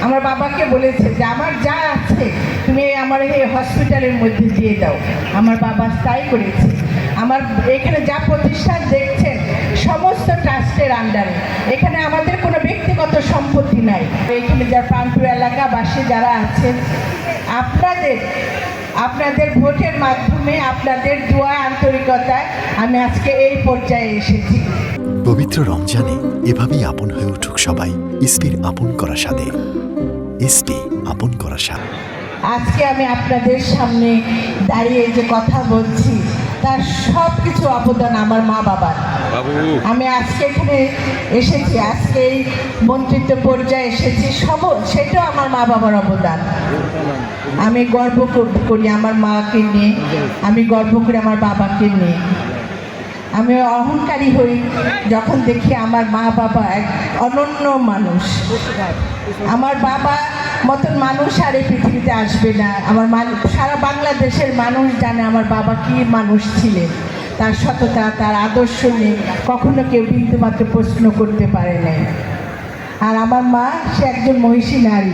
আমার বাবাকে বলেছে যে আমার যা আছে তুমি আমার এই হসপিটালের মধ্যে দিয়ে দাও। আমার বাবা তাই করেছে। আমার এখানে যা প্রতিষ্ঠান দেখছেন সমস্ত ট্রাস্টের আন্ডারে, এখানে আমাদের কোনো ব্যক্তিগত সম্পত্তি নাই। এখানে যারা প্রাণপুর এলাকাবাসী যারা আছেন, আপনাদের ভোটের মাধ্যমে, আপনাদের দোয়া আন্তরিকতায় আমি আজকে এই পর্যায়ে এসেছি। পবিত্র রমজানে এভাবেই আপন হয়ে উঠুক সবাই ইসপির আপন করা স্বাদে। ইসপি আপন করা স্বাদ। আজকে আমি আপনাদের সামনে দাঁড়িয়ে যে কথা বলছি তার সব কিছু অবদান আমার মা বাবার। আমি আজকে এখানে এসেছি, আজকে এই মন্ত্রিত্ব পর্যায়ে এসেছি, সেটাও আমার মা বাবার অবদান। আমি গর্ব করি আমার মাকে নিয়ে, আমি গর্ব করি আমার বাবাকে নিয়ে। আমি অহংকারী হই যখন দেখি আমার মা বাবা এক অনন্য মানুষ। আমার বাবা মতন মানুষ আর এই পৃথিবীতে আসবে না। সারা বাংলাদেশের মানুষ জানে আমার বাবা কী মানুষ ছিলেন। তার সততা, তার আদর্শ নিয়ে কখনো কেউ বিন্দুমাত্র প্রশ্ন করতে পারে নাই। আর আমার মা, সে একজন মহিষী নারী।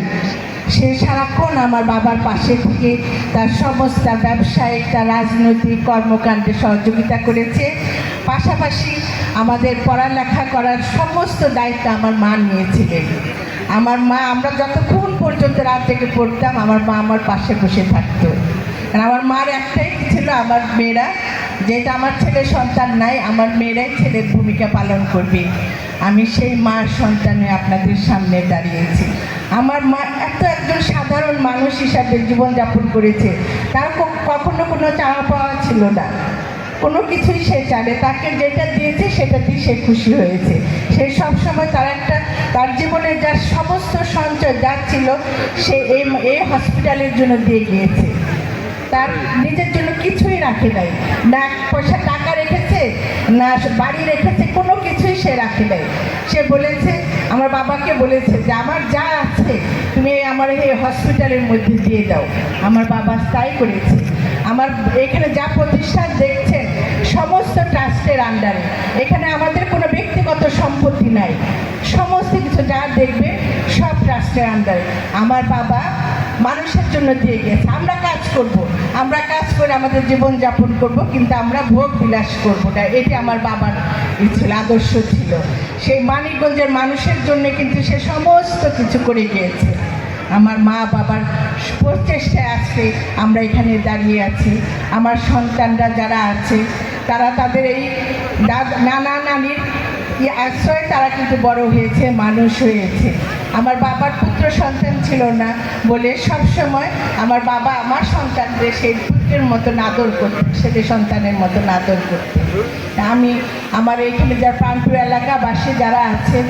সে সারাক্ষণ আমার বাবার পাশে থেকে তার সমস্ত, তার ব্যবসায়িক, তার রাজনৈতিক কর্মকাণ্ডে সহযোগিতা করেছে। পাশাপাশি আমাদের পড়ালেখা করার সমস্ত দায়িত্ব আমার মা নিয়েছিলেন। আমার মা, আমরা যতক্ষণ পর্যন্ত রাত থেকে পড়তাম আমার মা আমার পাশে বসে থাকতো। আমার মার একটাই ছিল, আমার মেয়েরা, যেটা আমার ছেলে সন্তান নাই, আমার মেয়েরাই ছেলের ভূমিকা পালন করবে। আমি সেই মার সন্তানে আপনাদের সামনে দাঁড়িয়েছি। আমার মা একজন সাধারণ মানুষ হিসাবে জীবনযাপন করেছে। তার কখনো কোনো চাওয়া পাওয়া ছিল না, কোনো কিছুই সে চালে, তাকে যেটা দিয়েছে সেটাতেই সে খুশি হয়েছে। সে সবসময় তার জীবনের যা সমস্ত সঞ্চয় যা ছিল সে এই হসপিটালের জন্য দিয়ে গিয়েছে। তার নিজের জন্য কিছুই রাখে নাই, না পয়সা টাকা রেখেছে, না বাড়ি রেখেছে, কোনো কিছুই সে রাখে নাই। সে বলেছে, আমার বাবাকে বলেছে যে আমার যা আছে তুমি আমার এই হসপিটালের মধ্যে দিয়ে দাও। আমার বাবা তাই করেছে। আমার এখানে যা প্রতিষ্ঠান দেখছেন সমস্ত ট্রাস্টের আন্ডারে, এখানে আমাদের কোনো ব্যক্তিগত সম্পত্তি নাই। সমস্ত কিছু যা দেখবে সব ট্রাস্টের আন্ডারে। আমার বাবা মানুষের জন্য দিয়ে গেছে। আমরা কাজ করব, আমরা কাজ করে আমাদের জীবনযাপন করব, কিন্তু আমরা ভোগ বিলাস করবো না। এটি আমার বাবার ছিল, আদর্শ ছিল। সেই মানিকগঞ্জের মানুষের জন্য কিন্তু সে সমস্ত কিছু করে গিয়েছে। আমার মা বাবার প্রচেষ্টায় আজকে আমরা এখানে দাঁড়িয়ে আছি। আমার সন্তানরা যারা আছে তারা তাদের এই নানা নানির আশ্রয়ে তারা কিন্তু বড় হয়েছে, মানুষ হয়েছে। আমার বাবার পুত্র সন্তান ছিল না বলে সবসময় আমার বাবা আমার সন্তানদের সেই পুত্রের মতন আদর করতেন, ছেলে সন্তানের মতন আদর করতেন। আমি আমার এখানে যারা প্রাণপুর এলাকাবাসী যারা আছেন,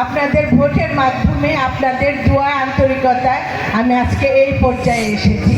আপনাদের ভোটের মাধ্যমে, আপনাদের দোয়া আন্তরিকতায় আমি আজকে এই পর্যায়ে এসেছি।